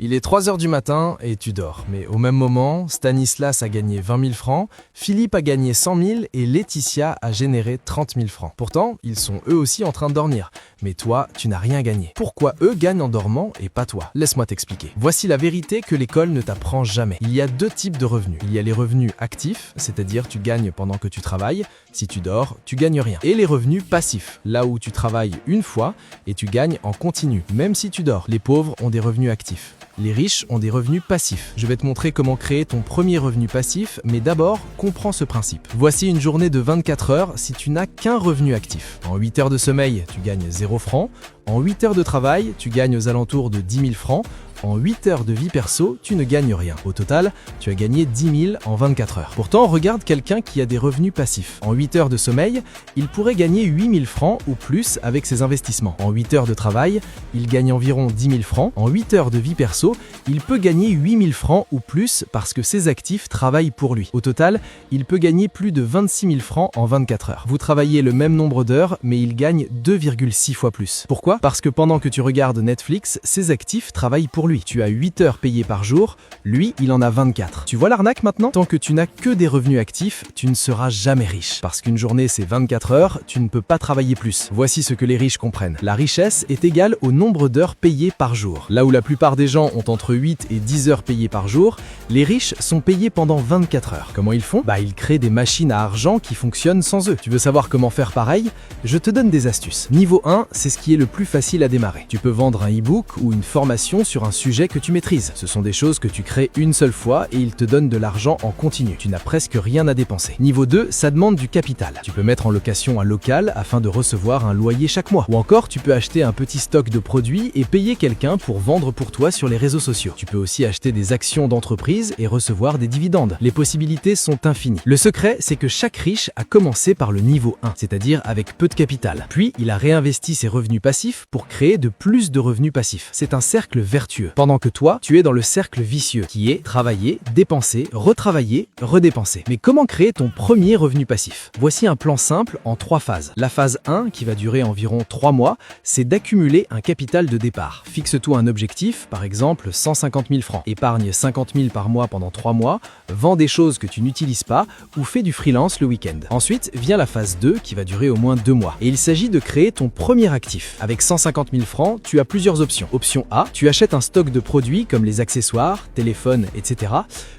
Il est 3 heures du matin et tu dors. Mais au même moment, Stanislas a gagné 20 000 francs, Philippe a gagné 100 000 et Laetitia a généré 30 000 francs. Pourtant, ils sont eux aussi en train de dormir. Mais toi, tu n'as rien gagné. Pourquoi eux gagnent en dormant et pas toi? Laisse-moi t'expliquer. Voici la vérité que l'école ne t'apprend jamais. Il y a deux types de revenus. Il y a les revenus actifs, c'est-à-dire tu gagnes pendant que tu travailles. Si tu dors, tu gagnes rien. Et les revenus passifs, là où tu travailles une fois et tu gagnes en continu, même si tu dors. Les pauvres ont des revenus actifs. Les riches ont des revenus passifs. Je vais te montrer comment créer ton premier revenu passif, mais d'abord, comprends ce principe. Voici une journée de 24 heures si tu n'as qu'un revenu actif. En 8 heures de sommeil, tu gagnes 0 francs. En 8 heures de travail, tu gagnes aux alentours de 10 000 francs. En 8 heures de vie perso, tu ne gagnes rien. Au total, tu as gagné 10 000 en 24 heures. Pourtant, regarde quelqu'un qui a des revenus passifs. En 8 heures de sommeil, il pourrait gagner 8 000 francs ou plus avec ses investissements. En 8 heures de travail, il gagne environ 10 000 francs. En 8 heures de vie perso, il peut gagner 8 000 francs ou plus parce que ses actifs travaillent pour lui. Au total, il peut gagner plus de 26 000 francs en 24 heures. Vous travaillez le même nombre d'heures, mais il gagne 2,6 fois plus. Pourquoi? Parce que pendant que tu regardes Netflix, ses actifs travaillent pour lui. Tu as 8 heures payées par jour, lui, il en a 24. Tu vois l'arnaque maintenant? Tant que tu n'as que des revenus actifs, tu ne seras jamais riche. Parce qu'une journée, c'est 24 heures, tu ne peux pas travailler plus. Voici ce que les riches comprennent. La richesse est égale au nombre d'heures payées par jour. Là où la plupart des gens ont entre 8 et 10 heures payées par jour, les riches sont payés pendant 24 heures. Comment ils font? Ils créent des machines à argent qui fonctionnent sans eux. Tu veux savoir comment faire pareil? Je te donne des astuces. Niveau 1, c'est ce qui est le plus facile à démarrer. Tu peux vendre un e-book ou une formation sur un sujet que tu maîtrises. Ce sont des choses que tu crées une seule fois et ils te donnent de l'argent en continu. Tu n'as presque rien à dépenser. Niveau 2, ça demande du capital. Tu peux mettre en location un local afin de recevoir un loyer chaque mois. Ou encore, tu peux acheter un petit stock de produits et payer quelqu'un pour vendre pour toi sur les réseaux sociaux. Tu peux aussi acheter des actions d'entreprise et recevoir des dividendes. Les possibilités sont infinies. Le secret, c'est que chaque riche a commencé par le niveau 1, c'est-à-dire avec peu de capital. Puis, il a réinvesti ses revenus passifs pour créer de plus de revenus passifs. C'est un cercle vertueux. Pendant que toi, tu es dans le cercle vicieux, qui est travailler, dépenser, retravailler, redépenser. Mais comment créer ton premier revenu passif? Voici un plan simple en 3 phases. La phase 1, qui va durer environ 3 mois, c'est d'accumuler un capital de départ. Fixe-toi un objectif, par exemple 150 000 francs. Épargne 50 000 par mois pendant 3 mois, vends des choses que tu n'utilises pas ou fais du freelance le week-end. Ensuite, vient la phase 2, qui va durer au moins 2 mois. Et il s'agit de créer ton premier actif. Avec 150 000 francs, tu as plusieurs options. Option A, tu achètes un stock de produits comme les accessoires, téléphones, etc.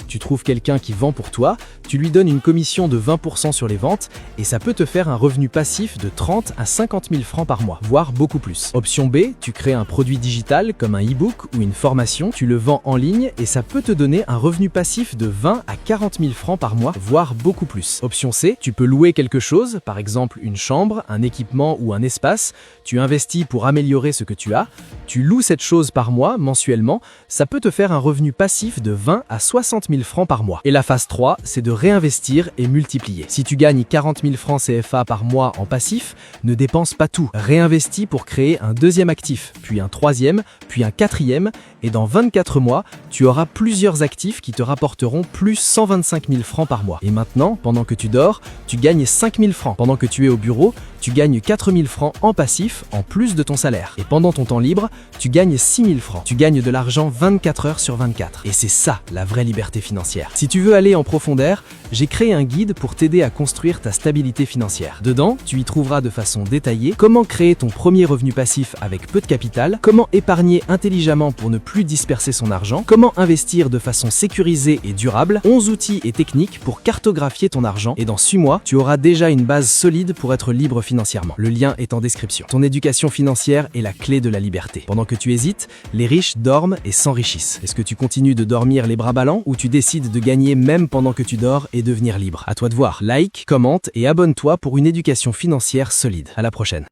Tu trouves quelqu'un qui vend pour toi, tu lui donnes une commission de 20% sur les ventes et ça peut te faire un revenu passif de 30 à 50 000 francs par mois, voire beaucoup plus. Option B, tu crées un produit digital comme un e-book ou une formation, tu le vends en ligne et ça peut te donner un revenu passif de 20 à 40 000 francs par mois, voire beaucoup plus. Option C, tu peux louer quelque chose, par exemple une chambre, un équipement ou un espace, tu investis pour améliorer ce que tu as, tu loues cette chose par mois, mensuellement, ça peut te faire un revenu passif de 20 à 60 000 francs par mois. Et la phase 3, c'est de réinvestir et multiplier. Si tu gagnes 40 000 francs CFA par mois en passif, ne dépense pas tout. Réinvestis pour créer un deuxième actif, puis un troisième, puis un quatrième, et dans 24 mois, tu auras plusieurs actifs qui te rapporteront plus 125 000 francs par mois. Et maintenant, pendant que tu dors, tu gagnes 5 000 francs. Pendant que tu es au bureau, tu gagnes 4 000 francs en passif, en plus de ton salaire. Et pendant ton temps libre, tu gagnes 6 000 francs. Tu gagnes de l'argent 24 heures sur 24. Et c'est ça, la vraie liberté financière. Si tu veux aller en profondeur, j'ai créé un guide pour t'aider à construire ta stabilité financière. Dedans, tu y trouveras de façon détaillée comment créer ton premier revenu passif avec peu de capital, comment épargner intelligemment pour ne plus disperser son argent, comment investir de façon sécurisée et durable, 11 outils et techniques pour cartographier ton argent, et dans 6 mois, tu auras déjà une base solide pour être libre financièrement. Le lien est en description. Ton éducation financière est la clé de la liberté. Pendant que tu hésites, les riches dorment et s'enrichissent. Est-ce que tu continues de dormir les bras ballants ou tu décides de gagner même pendant que tu dors et devenir libre? À toi de voir. Like, commente et abonne-toi pour une éducation financière solide. À la prochaine.